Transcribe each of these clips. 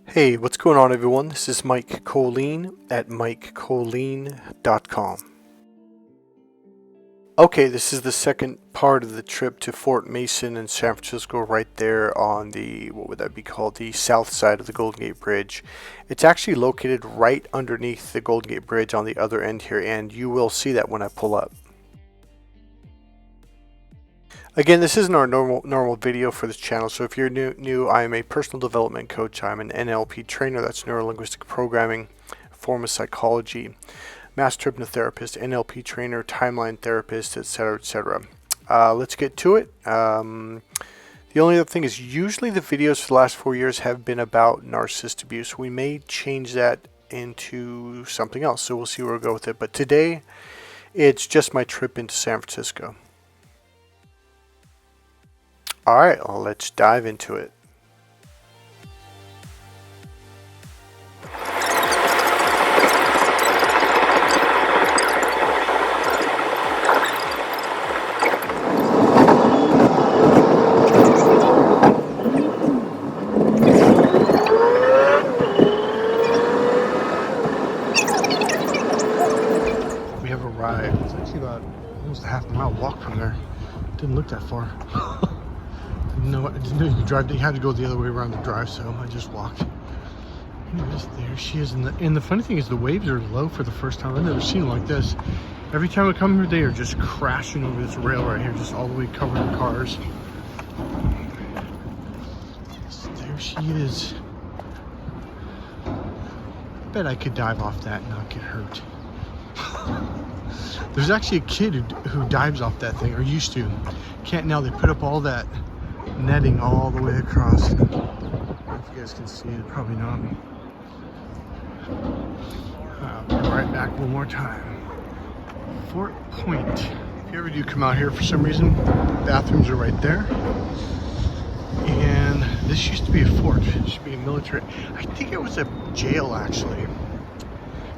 Hey, what's going on everyone? This is Mike Kollin at MikeKollin.com. Okay, this is the second part of the trip to Fort Mason in San Francisco, right there on the, what would that be called, the south side of the Golden Gate Bridge. It's actually located right underneath the Golden Gate Bridge on the other end here, and you will see that when I pull up. Again, this isn't our normal video for this channel, so if you're new, I am a personal development coach. I'm an NLP trainer, that's neuro-linguistic programming, form of psychology, master hypnotherapist, NLP trainer, timeline therapist, etc., etc. Let's get to it. The only other thing is usually the videos for the last 4 years have been about narcissist abuse. We may change that into something else, so we'll see where we'll go with it. But today, it's just my trip into San Francisco. Alright, well, let's dive into it. We have arrived. It's actually about almost a half-mile walk from there. Didn't look that far. No, I didn't know you could drive. You had to go the other way around the drive, so I just walked. Anyways, there she is. And the funny thing is the waves are low for the first time. I've never seen them like this. Every time I come here, they are just crashing over this rail right here, just all the way covered in cars. So there she is. I bet I could dive off that and not get hurt. There's actually a kid who dives off that thing, or used to. Can't now. They put up all that netting all the way across. I don't know if you guys can see it, probably not. I'll be right back one more time. Fort Point. If you ever do come out here for some reason, bathrooms are right there. And this used to be a fort. It used to be a military. I think it was a jail actually.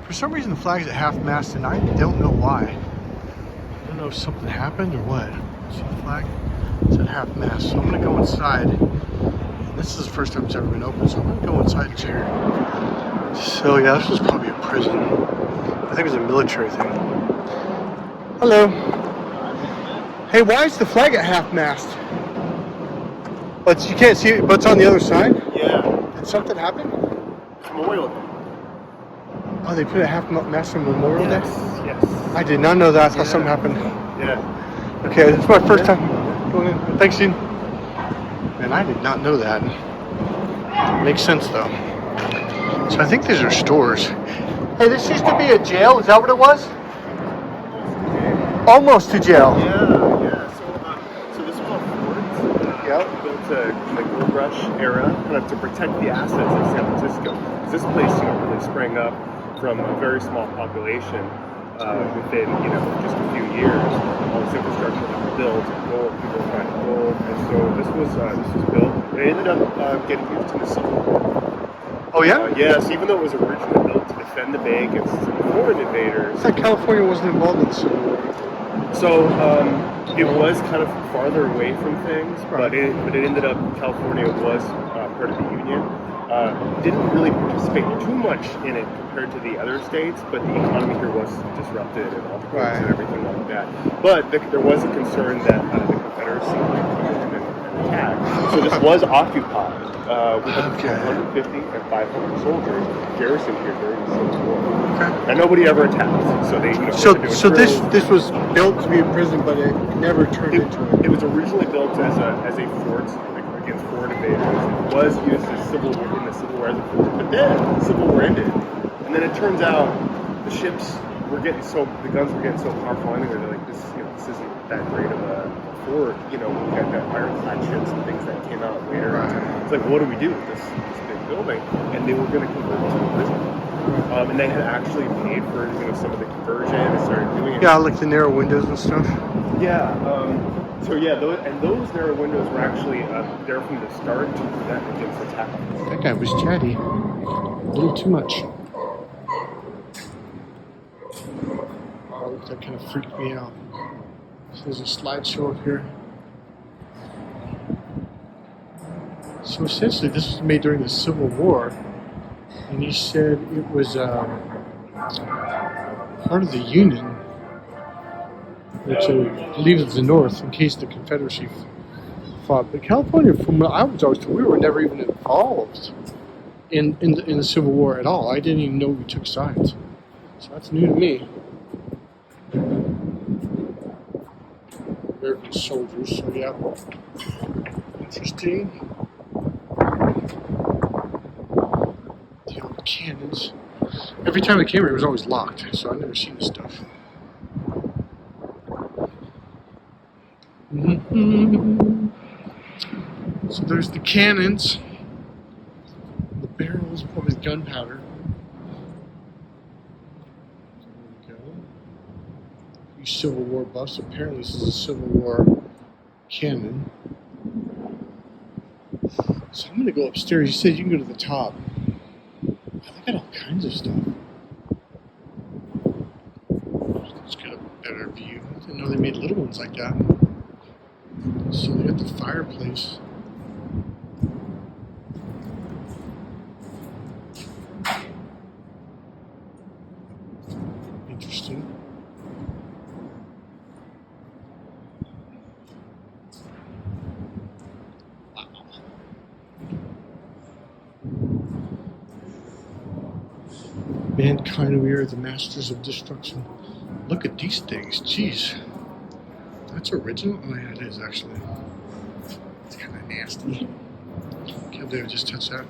For some reason the flag's at half-mast and I don't know why. I don't know if something happened or what. See the flag? It's at half-mast, so I'm gonna go inside. This is the first time it's ever been open, so I'm gonna go inside and check. So yeah, this was probably a prison. I think it was a military thing. Hello. Hey, why is the flag at half-mast? But you can't see it, but it's on the other side? Yeah. Did something happen? It's Memorial Day. Oh, they put a half-mast on Memorial Day? Yes. I did not know that. I thought something happened. Yeah. Okay, this is my first time going in. Thanks, Dean. Man, I did not know that. Makes sense, though. So I think these are stores. Hey, this used to be a jail. Is that what it was? Almost a jail. Yeah. So this was all forts. Yep. Built in the gold rush era, kind of to protect the assets of San Francisco. Because this place, really sprang up from a very small population. Within just a few years, all this infrastructure that was built, gold, people were finding gold, and so this was built. It ended up getting used in the Civil War. Oh yeah? Yes, even though it was originally built to defend the Bay against foreign invaders. I thought California wasn't involved in the Civil War. So it was kind of farther away from things, but it ended up California was part of the Union. Didn't really participate too much in it compared to the other states, but the economy here was disrupted and all the roads and everything like that. But there was a concern that the Confederacy might come in and attack. So this was occupied with between 150 and 500 soldiers garrisoned here during the Civil War. Okay. And nobody ever attacked. So they So this was built to be a prison, but it never turned into it. It was originally built as a fort against foreign invaders. It was used in the Civil War as a fort, but then the Civil War ended, and then it turns out the guns were getting so powerful anyway. They're like, this isn't that great of a fort. We got that ironclad ships and things that came out later. Right. It's like, what do we do with this big building? And they were going to convert it to a prison. And they had actually paid for some of the conversion and started doing it. Yeah, like the narrow windows and stuff. Yeah. Those narrow windows were actually there from the start to prevent against attack. That guy was chatty. A little too much. Oh, that kind of freaked me out. So there's a slideshow up here. So essentially, this was made during the Civil War. And he said it was part of the Union, which I believe is the North, in case the Confederacy fought. But California, from what I was always told, we were never even involved in the Civil War at all. I didn't even know we took sides. So that's new to me. American soldiers, so yeah. Interesting. The old cannons. Every time I came here, it was always locked, so I've never seen this stuff. So there's the cannons. The barrels, probably gunpowder. There we go. You Civil War buffs. Apparently this is a Civil War cannon. So I'm going to go upstairs. You said you can go to the top. Look at all kinds of stuff. Let's get a better view. I didn't know they made little ones like that. So they got the fireplace. Interesting. Mankind, we are the masters of destruction. Look at these things. Jeez. That's original? Oh yeah, it is actually. It's kind of nasty. Can't believe it just touched that.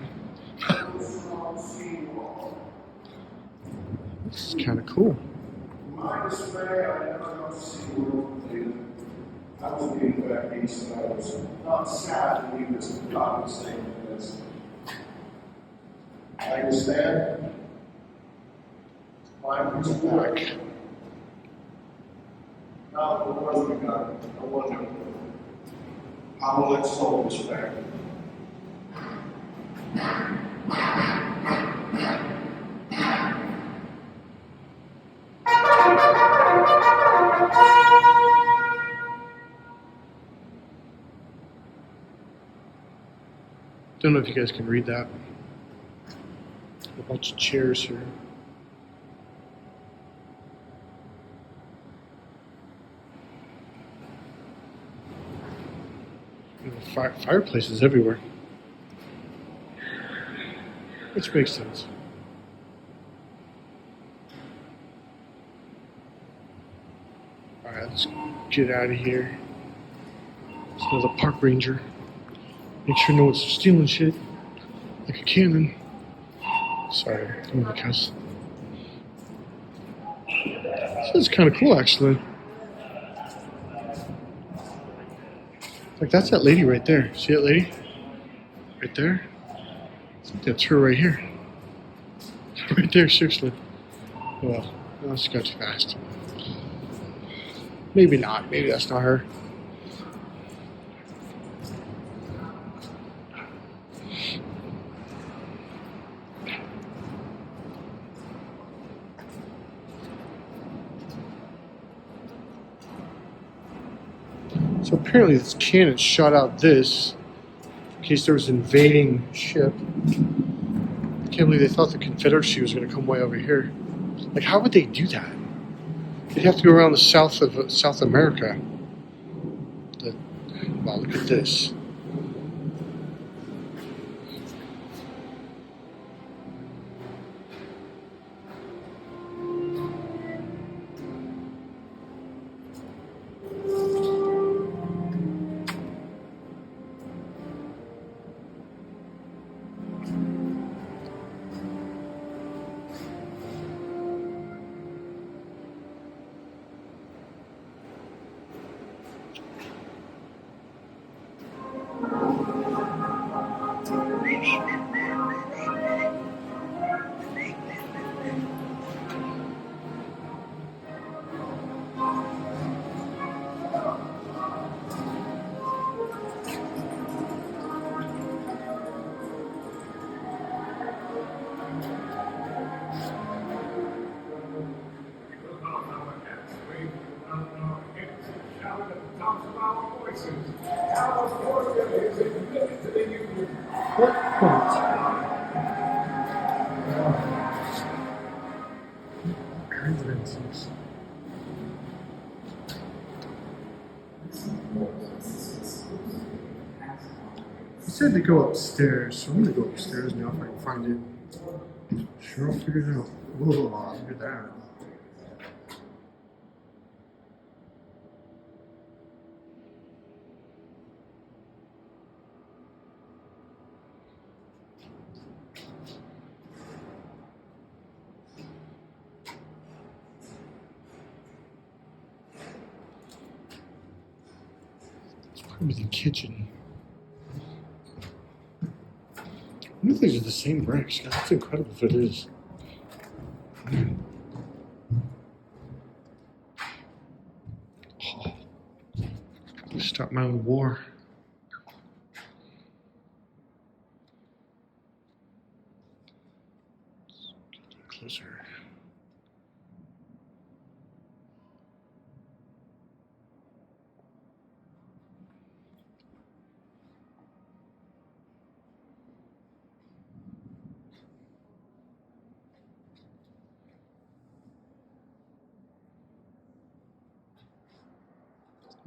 This is kind of cool. My dismay, I never got to see world completed. I was being back east, and I was not sad to leave this copy saying this. I understand. Mine was back. Now, the Lord we got, I wonder, I will let souls back. Don't know if you guys can read that. A bunch of chairs here. Fireplaces everywhere. Which makes sense. Alright, let's get out of here. There's another park ranger. Make sure no one's stealing shit. Like a cannon. Sorry, I'm gonna cuss. This is kind of cool, actually. Like, that's that lady right there. See that lady? Right there? I think that's her right here. Right there, seriously. Well, that's got too fast. Maybe not. Maybe that's not her. So apparently this cannon shot out this in case there was an invading ship. I can't believe they thought the Confederacy was going to come way over here. Like, how would they do that? They'd have to go around the south of South America. Wow, look at this. said to go upstairs, so I'm gonna go upstairs now if I can find it. Sure, I'll figure it out. Whoa, look at that. It's probably the kitchen. I wonder if these are the same bricks. God, that's incredible if it is. Oh, stop my own war. Closer.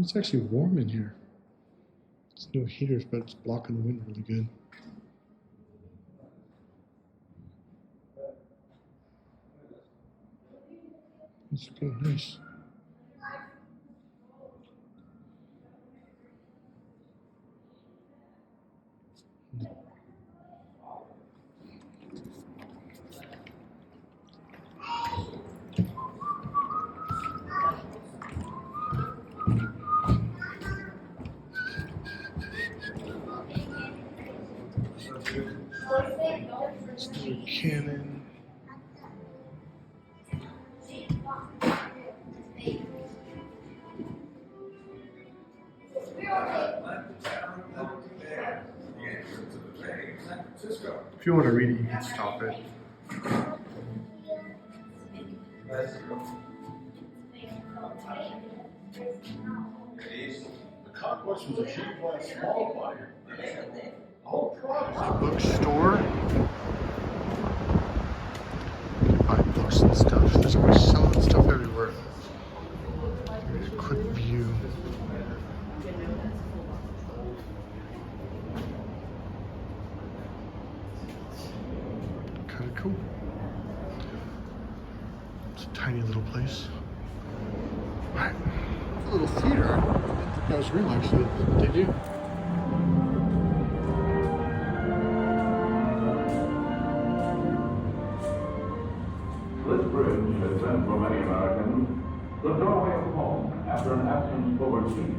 It's actually warm in here. There's no heaters, but it's blocking the wind really good. It's good, nice. Let's do a cannon. If you want to read it, you can stop it. The conquest was achieved by a small fire. Bookstore. Buy books and stuff. There's always selling stuff everywhere. Here's a quick view. Kind of cool. It's a tiny little place. Right. A little theater. I didn't think that was real actually. They do. This bridge has been for many Americans the doorway of home after an absence overseas.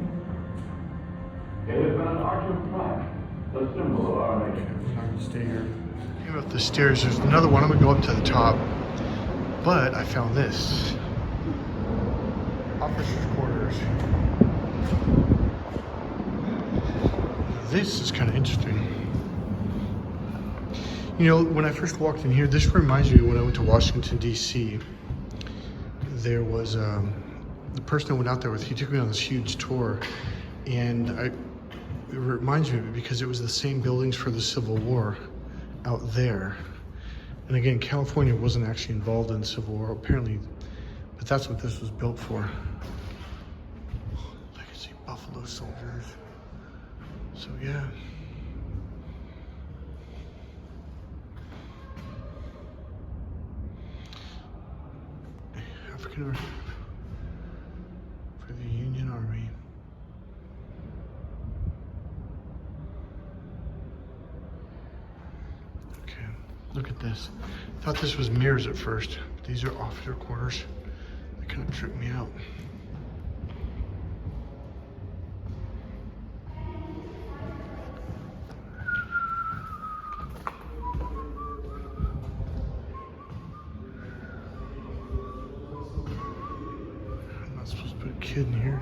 It has been an arch of triumph, the symbol of our nation. I'm going to stay here. Came up the stairs. There's another one. I'm going to go up to the top. But I found this. Officers' quarters. This is kind of interesting. You know, when I first walked in here, this reminds me of when I went to Washington, D.C. There was the person I went out there with, he took me on this huge tour. And it reminds me of it because it was the same buildings for the Civil War out there. And again, California wasn't actually involved in the Civil War, apparently, but that's what this was built for. I can see buffalo soldiers. So yeah. African for the Union Army. Okay, look at this. I thought this was mirrors at first, but these are officer quarters. They kind of tripped me out. I'm not supposed to put a kid in here.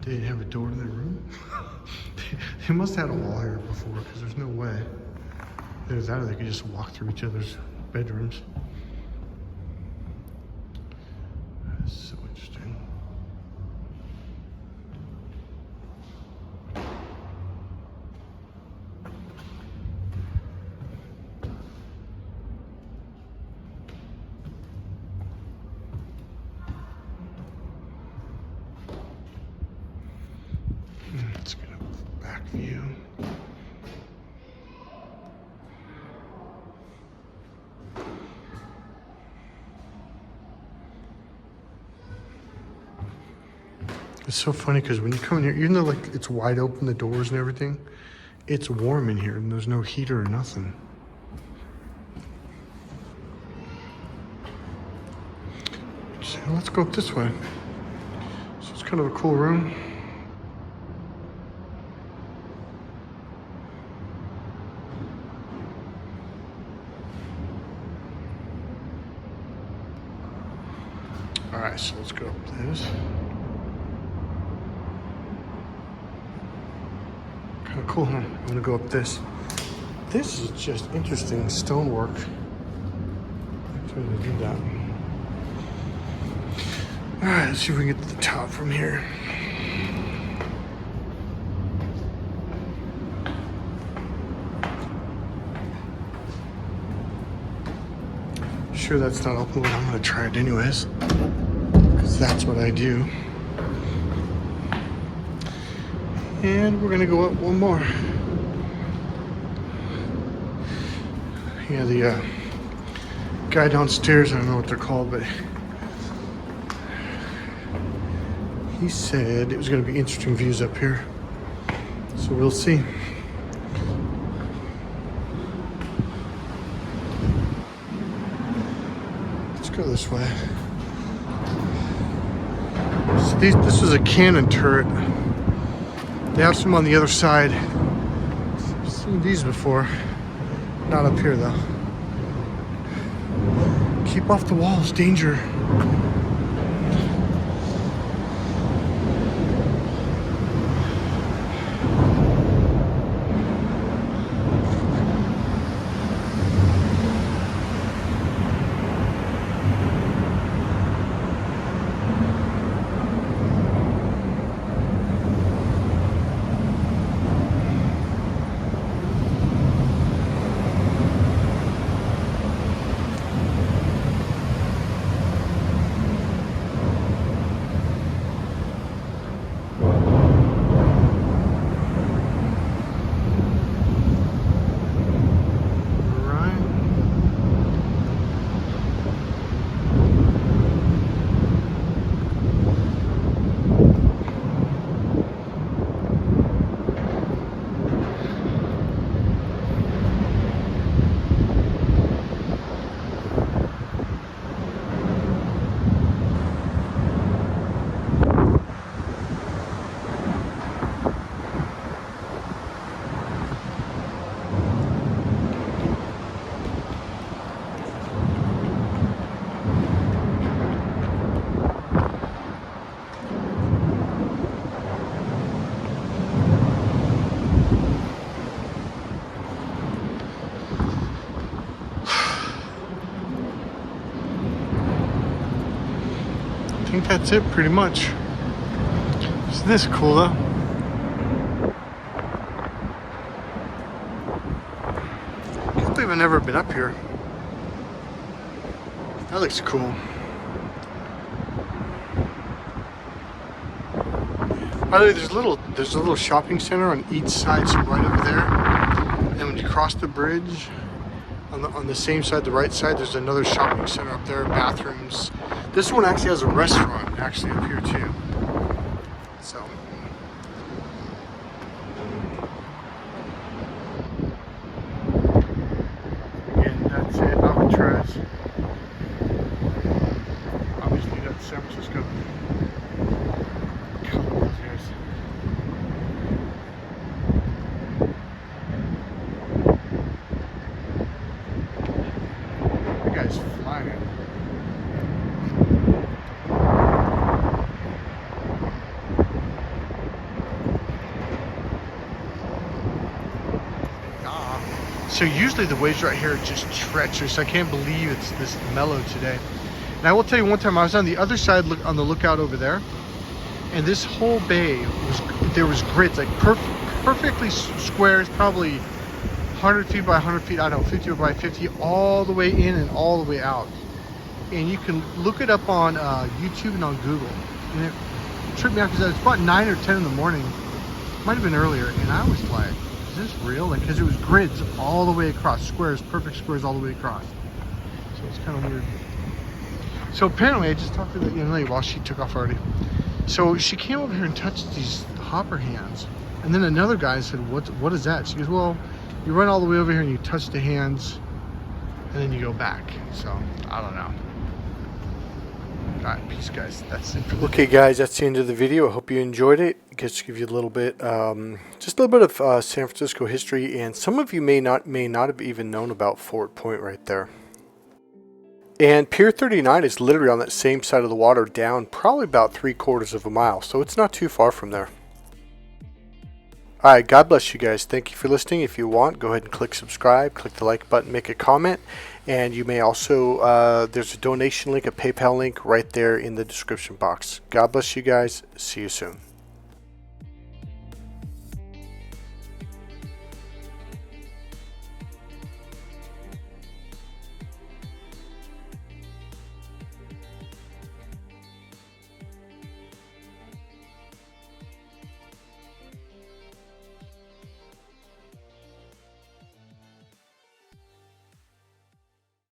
They didn't have a door to their room? They must have had a wall here before, because there's no way. Either that or they could just walk through each other's bedrooms. That's so interesting. view. It's so funny because when you come in here, even though like it's wide open, the doors and everything, it's warm in here and there's no heater or nothing. So let's go up this way. So it's kind of a cool room. All right, so let's go up this. Kind of cool, huh? I'm gonna go up this. This is just interesting stonework. I'm trying to do that. All right, let's see if we can get to the top from here. Sure, that's not open, but I'm gonna try it anyways, because that's what I do. And we're gonna go up one more. Yeah, the guy downstairs, I don't know what they're called, but he said it was gonna be interesting views up here. So we'll see. Let's go this way. So this was a cannon turret. They have some on the other side. I've seen these before. Not up here though. Keep off the walls, danger. I think that's it pretty much. Isn't this cool though? I can't believe I've never been up here. That looks cool. By the way, there's a little shopping center on each side, so right over there. And when you cross the bridge, on the same side, the right side, there's another shopping center up there, bathrooms. This one actually has a restaurant actually up here too. So. Again, that's it, Alcatraz. Obviously that's San Francisco. So usually the waves right here are just treacherous. I can't believe it's this mellow today. And I will tell you, one time I was on the other side, on the lookout over there, and this whole bay there was grids, like perfectly square. It's probably 100 feet by 100 feet, I don't know, 50 by 50, all the way in and all the way out. And you can look it up on YouTube and on Google. And it tripped me out because it was about 9 or 10 in the morning. Might have been earlier, and I was like, is this real? Like, because it was grids all the way across, squares, perfect squares all the way across. So it's kind of weird. So apparently, I just talked to that young lady while she took off already. So she came over here and touched these hopper hands. And then another guy said, what is that? She goes, well, you run all the way over here and you touch the hands, and then you go back. So, I don't know. Alright, peace guys. That's it for the Okay guys, that's the end of the video. I hope you enjoyed it. Just to give you a little bit, just a little bit of San Francisco history, and some of you may not have even known about Fort Point right there. And Pier 39 is literally on that same side of the water down probably about 3/4 of a mile, so it's not too far from there. Alright, God bless you guys. Thank you for listening. If you want, go ahead and click subscribe, click the like button, make a comment, and you may also, there's a donation link, a PayPal link right there in the description box. God bless you guys. See you soon.